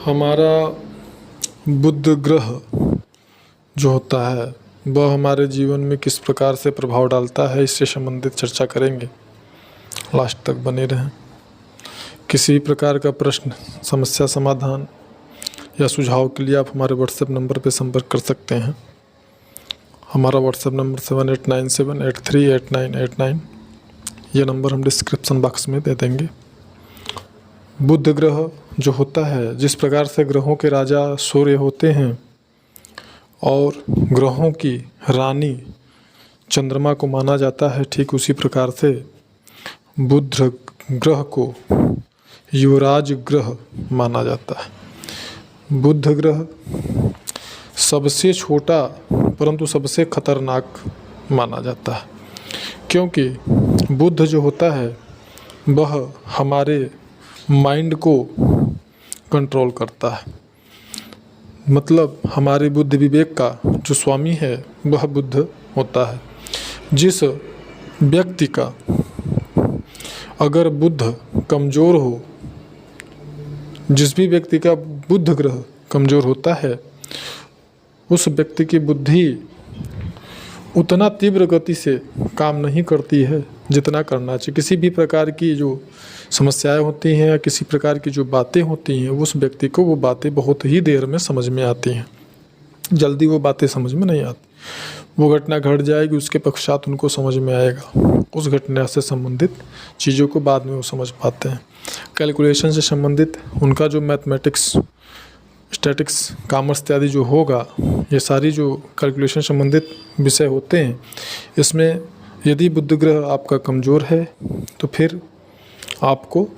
हमारा बुध ग्रह जो होता है वह हमारे जीवन में किस प्रकार से प्रभाव डालता है, इससे संबंधित चर्चा करेंगे। लास्ट तक बने रहें। किसी भी प्रकार का प्रश्न, समस्या समाधान या सुझाव के लिए आप हमारे व्हाट्सएप नंबर पर संपर्क कर सकते हैं। हमारा व्हाट्सएप नंबर 7897838989। ये नंबर हम डिस्क्रिप्शन बॉक्स में दे देंगे। बुध ग्रह जो होता है, जिस प्रकार से ग्रहों के राजा सूर्य होते हैं और ग्रहों की रानी चंद्रमा को माना जाता है, ठीक उसी प्रकार से बुध ग्रह को युवराज ग्रह माना जाता है। बुध ग्रह सबसे छोटा परंतु सबसे खतरनाक माना जाता है, क्योंकि बुध जो होता है वह हमारे माइंड को कंट्रोल करता है। मतलब हमारे बुद्धि विवेक का जो स्वामी है वह बुध होता है। जिस व्यक्ति का अगर बुध कमज़ोर हो, जिस भी व्यक्ति का बुध ग्रह कमज़ोर होता है, उस व्यक्ति की बुद्धि उतना तीव्र गति से काम नहीं करती है जितना करना चाहिए। किसी भी प्रकार की जो समस्याएं होती हैं या किसी प्रकार की जो बातें होती हैं, उस व्यक्ति को वो बातें बहुत ही देर में समझ में आती हैं, जल्दी वो बातें समझ में नहीं आती। वो घटना घट जाएगी, उसके पश्चात उनको समझ में आएगा। उस घटना से संबंधित चीज़ों को बाद में वो समझ पाते हैं। कैलकुलेशन से संबंधित उनका जो मैथमेटिक्स, स्टैटिक्स, कॉमर्स इत्यादि जो होगा, ये सारी जो कैलकुलेशन संबंधित विषय होते हैं, इसमें यदि बुध ग्रह आपका कमज़ोर है तो फिर आपको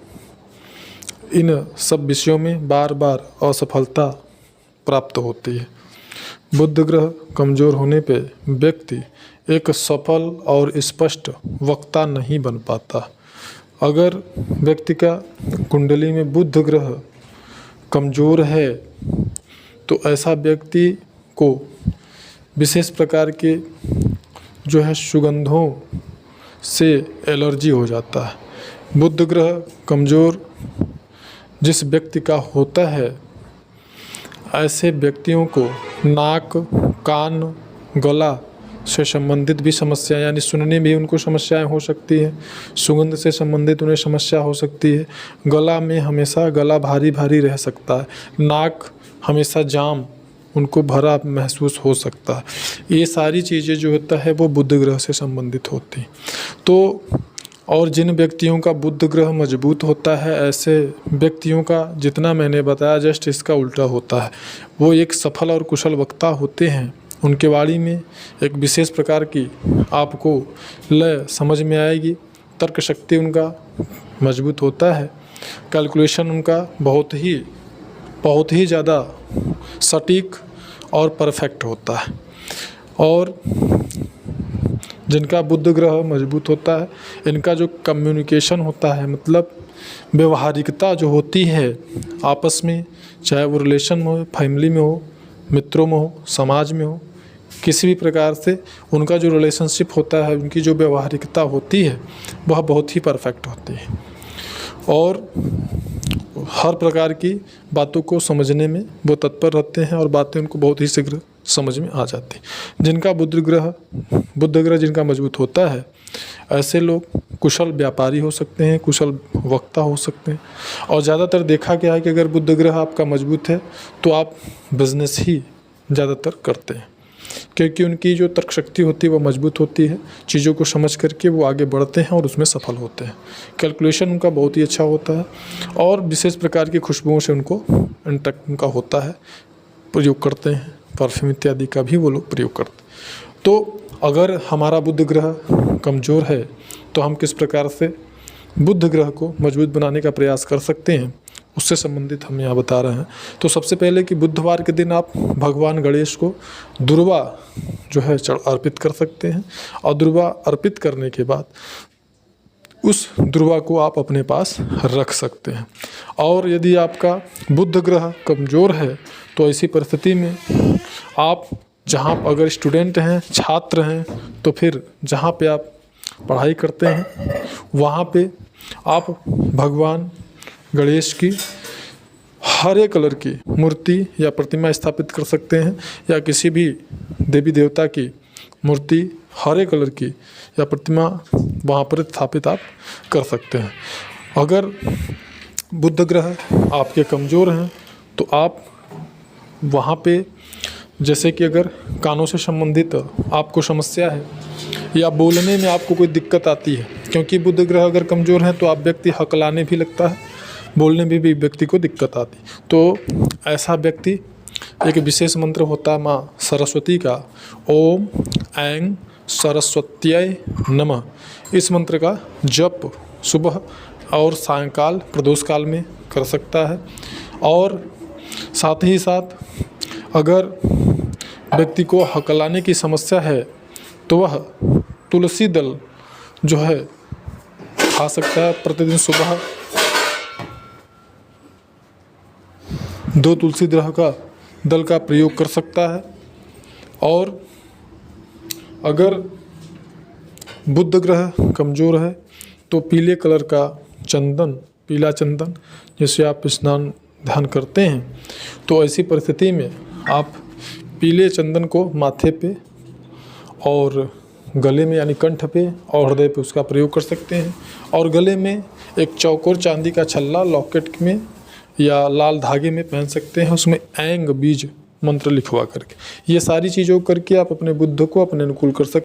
इन सब विषयों में बार बार असफलता प्राप्त होती है। बुध ग्रह कमज़ोर होने पे व्यक्ति एक सफल और स्पष्ट वक्ता नहीं बन पाता। अगर व्यक्ति का कुंडली में बुध ग्रह कमज़ोर है तो ऐसा व्यक्ति को विशेष प्रकार के जो है सुगंधों से एलर्जी हो जाता है। बुध ग्रह कमज़ोर जिस व्यक्ति का होता है, ऐसे व्यक्तियों को नाक, कान, गला से संबंधित भी समस्या, यानी सुनने में भी उनको समस्याएं हो सकती है। सुगंध से संबंधित उन्हें समस्या हो सकती है। गला में हमेशा गला भारी भारी रह सकता है। नाक हमेशा जाम उनको भरा महसूस हो सकता है। ये सारी चीज़ें जो होता है वो बुध ग्रह से संबंधित होती हैं। तो और जिन व्यक्तियों का बुध ग्रह मजबूत होता है, ऐसे व्यक्तियों का जितना मैंने बताया जस्ट इसका उल्टा होता है। वो एक सफल और कुशल वक्ता होते हैं। उनके वाणी में एक विशेष प्रकार की आपको लय समझ में आएगी। तर्क शक्ति उनका मजबूत होता है। कैलकुलेशन उनका बहुत ही ज़्यादा सटीक और परफेक्ट होता है। और जिनका बुध ग्रह मजबूत होता है, इनका जो कम्युनिकेशन होता है, मतलब व्यवहारिकता जो होती है आपस में, चाहे वो रिलेशन में हो, फैमिली में हो, मित्रों में हो, समाज में हो, किसी भी प्रकार से उनका जो रिलेशनशिप होता है, उनकी जो व्यवहारिकता होती है वह बहुत ही परफेक्ट होती है। और हर प्रकार की बातों को समझने में वो तत्पर रहते हैं और बातें उनको बहुत ही शीघ्र समझ में आ जाती हैं। जिनका बुध ग्रह जिनका मजबूत होता है, ऐसे लोग कुशल व्यापारी हो सकते हैं, कुशल वक्ता हो सकते हैं। और ज़्यादातर देखा गया है कि अगर बुध ग्रह आपका मजबूत है तो आप बिजनेस ही ज़्यादातर करते हैं, क्योंकि उनकी जो तर्क शक्ति होती है वो मजबूत होती है। चीज़ों को समझ करके वो आगे बढ़ते हैं और उसमें सफल होते हैं। कैलकुलेशन उनका बहुत ही अच्छा होता है और विशेष प्रकार की खुशबुओं से उनको इंटैक्ट उनका होता है, प्रयोग करते हैं। परफ्यूम इत्यादि का भी वो लोग प्रयोग करते हैं। तो अगर हमारा बुध ग्रह कमज़ोर है तो हम किस प्रकार से बुध ग्रह को मजबूत बनाने का प्रयास कर सकते हैं, उससे संबंधित हम यहाँ बता रहे हैं। तो सबसे पहले कि बुधवार के दिन आप भगवान गणेश को दुर्वा जो है अर्पित कर सकते हैं। और दुर्वा अर्पित करने के बाद उस दुर्वा को आप अपने पास रख सकते हैं। और यदि आपका बुध ग्रह कमज़ोर है तो ऐसी परिस्थिति में आप जहाँ अगर स्टूडेंट हैं, छात्र हैं, तो फिर जहाँ पे आप पढ़ाई करते हैं वहाँ पे आप भगवान गणेश की हरे कलर की मूर्ति या प्रतिमा स्थापित कर सकते हैं, या किसी भी देवी देवता की मूर्ति हरे कलर की या प्रतिमा वहाँ पर स्थापित आप कर सकते हैं। अगर बुध ग्रह आपके कमज़ोर हैं तो आप वहाँ पे, जैसे कि अगर कानों से संबंधित आपको समस्या है या बोलने में आपको कोई दिक्कत आती है, क्योंकि बुध ग्रह अगर कमज़ोर है तो आप व्यक्ति हकलाने भी लगता है, बोलने में भी व्यक्ति को दिक्कत आती, तो ऐसा व्यक्ति एक विशेष मंत्र होता है माँ सरस्वती का, ओम ऐं सरस्वत्यै नमः। इस मंत्र का जप सुबह और सायंकाल प्रदोष काल में कर सकता है। और साथ ही साथ अगर व्यक्ति को हकलाने की समस्या है तो वह तुलसी दल जो है खा सकता है। प्रतिदिन सुबह 2 तुलसी दल का प्रयोग कर सकता है। और अगर बुध ग्रह कमज़ोर है तो पीले कलर का चंदन, पीला चंदन जिसे आप स्नान ध्यान करते हैं, तो ऐसी परिस्थिति में आप पीले चंदन को माथे पे और गले में यानी कंठ पे और हृदय पे उसका प्रयोग कर सकते हैं। और गले में एक चौकोर चांदी का छल्ला लॉकेट में या लाल धागे में पहन सकते हैं, उसमें ऐंग बीज मंत्र लिखवा करके। ये सारी चीज़ों करके आप अपने बुध को अपने अनुकूल कर सकते हैं।